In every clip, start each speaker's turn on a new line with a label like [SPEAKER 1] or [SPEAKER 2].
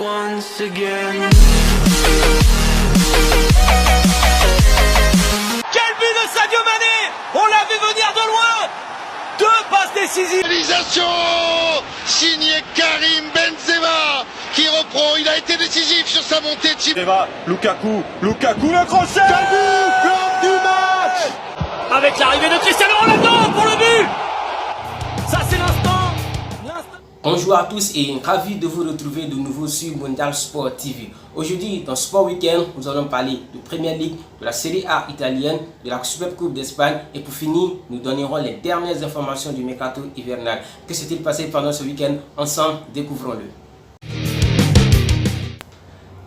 [SPEAKER 1] once again.
[SPEAKER 2] Quel but de Sadio Mané! On l'a vu venir de loin! Deux passes décisives!
[SPEAKER 3] Réalisation signé Karim Benzema qui reprend, il a été décisif sur sa montée de
[SPEAKER 2] Benzema, Lukaku, le crochet!
[SPEAKER 3] Quel but! L'homme du match!
[SPEAKER 2] Avec l'arrivée de Cristiano Ronaldo pour le but! Ça c'est l'instant!
[SPEAKER 4] Bonjour à tous et ravi de vous retrouver de nouveau sur Mondial Sport TV. Aujourd'hui, dans Sport Weekend, nous allons parler de Premier League, de la Serie A italienne, de la Super Coupe d'Espagne et pour finir, nous donnerons les dernières informations du mercato hivernal. Que s'est-il passé pendant ce week-end? Ensemble, découvrons-le.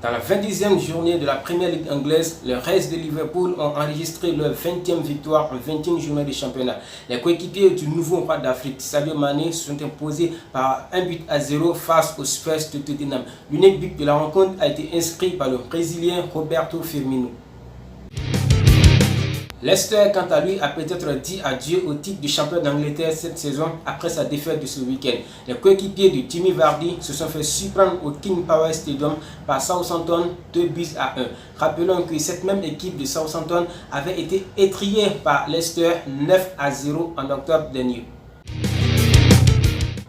[SPEAKER 4] Dans la 22e journée de la Premier League anglaise, les Reds de Liverpool ont enregistré leur 20e victoire en 21 journées de championnat. Les coéquipiers du nouveau roi d'Afrique, Sadio Mané, se sont imposés par 1-0 face aux Spurs de Tottenham. L'unique but de la rencontre a été inscrit par le Brésilien Roberto Firmino. Leicester, quant à lui, a peut-être dit adieu au titre de champion d'Angleterre cette saison après sa défaite de ce week-end. Les coéquipiers de Jimmy Vardy se sont fait surprendre au King Power Stadium par Southampton 2-1. Rappelons que cette même équipe de Southampton avait été étrillée par Leicester 9-0 en octobre dernier.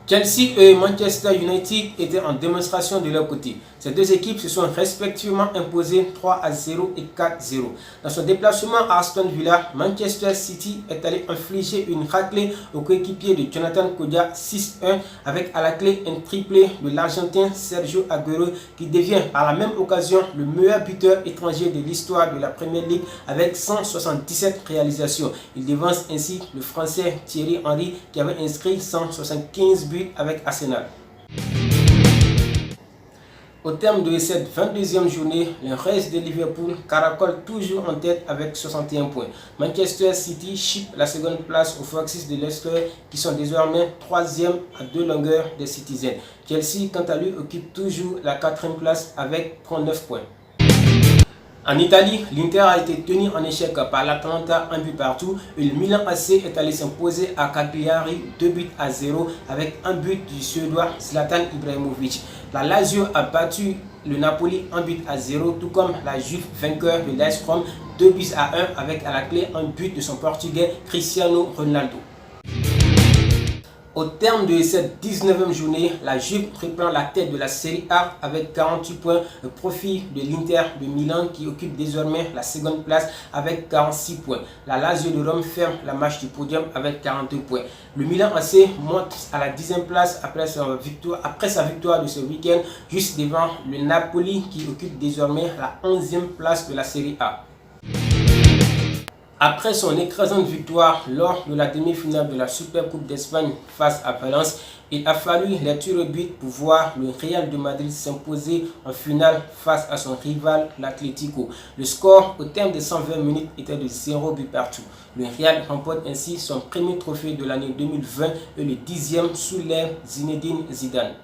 [SPEAKER 4] Chelsea et Manchester United étaient en démonstration de leur côté. Ces deux équipes se sont respectivement imposées 3-0 et 4-0. Dans son déplacement à Aston Villa, Manchester City est allé infliger une raclée au coéquipier de Jonathan Kodia 6-1 avec à la clé un triplé de l'Argentin Sergio Aguero qui devient par la même occasion le meilleur buteur étranger de l'histoire de la Premier League avec 177 réalisations. Il devance ainsi le Français Thierry Henry qui avait inscrit 175 buts avec Arsenal. Au terme de cette 22e journée, les Reds de Liverpool caracolent toujours en tête avec 61 points. Manchester City chip la seconde place aux Foxes de Leicester qui sont désormais 3e à 2 longueurs des Citizens. Chelsea, quant à lui, occupe toujours la 4e place avec 39 points. En Italie, l'Inter a été tenu en échec par l'Atalanta 1 but partout et le Milan AC est allé s'imposer à Cagliari 2-0 avec un but du Suédois Zlatan Ibrahimovic. La Lazio a battu le Napoli 1-0 tout comme la Juve vainqueur de l'AS Rome 2-1 avec à la clé un but de son Portugais Cristiano Ronaldo. Au terme de cette 19e journée, la Juve reprend la tête de la Serie A avec 48 points au profit de l'Inter de Milan qui occupe désormais la seconde place avec 46 points. La Lazio de Rome ferme la marche du podium avec 42 points. Le Milan AC monte à la 10e place après sa victoire de ce week-end, juste devant le Napoli qui occupe désormais la 11e place de la Serie A. Après son écrasante victoire lors de la demi-finale de la Super Coupe d'Espagne face à Valence, il a fallu les tirs au but pour voir le Real de Madrid s'imposer en finale face à son rival l'Atlético. Le score au terme de 120 minutes était de 0 but partout. Le Real remporte ainsi son premier trophée de l'année 2020 et le 10e sous l'ère Zinedine Zidane.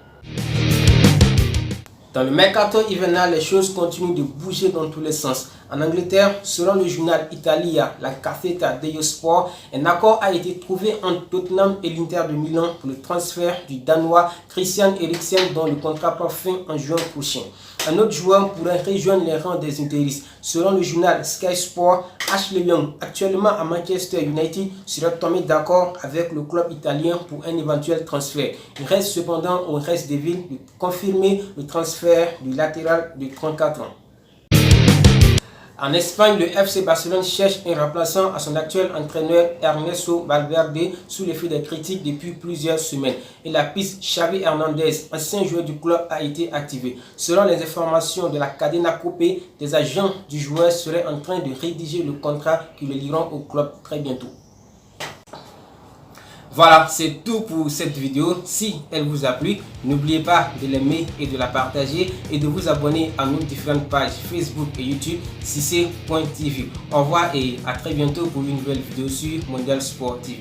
[SPEAKER 4] Dans le mercato hivernal, les choses continuent de bouger dans tous les sens. En Angleterre, selon le journal italien La Gazzetta dello Sport, un accord a été trouvé entre Tottenham et l'Inter de Milan pour le transfert du Danois Christian Eriksen dont le contrat prend fin en juin prochain. Un autre joueur pourrait rejoindre les rangs des Interistes. Selon le journal Sky Sport, Ashley Young, actuellement à Manchester United, serait tombé d'accord avec le club italien pour un éventuel transfert. Il reste cependant au reste des villes de confirmer le transfert du latéral de 34 ans. En Espagne, le FC Barcelone cherche un remplaçant à son actuel entraîneur Ernesto Valverde sous l'effet des critiques depuis plusieurs semaines. Et la piste Xavi Hernandez, ancien joueur du club, a été activée. Selon les informations de la Cadena Copé, des agents du joueur seraient en train de rédiger le contrat qui le lieront au club très bientôt. Voilà, c'est tout pour cette vidéo. Si elle vous a plu, n'oubliez pas de l'aimer et de la partager et de vous abonner à nos différentes pages Facebook et YouTube Cissé.tv. Au revoir et à très bientôt pour une nouvelle vidéo sur Mondial Sport TV.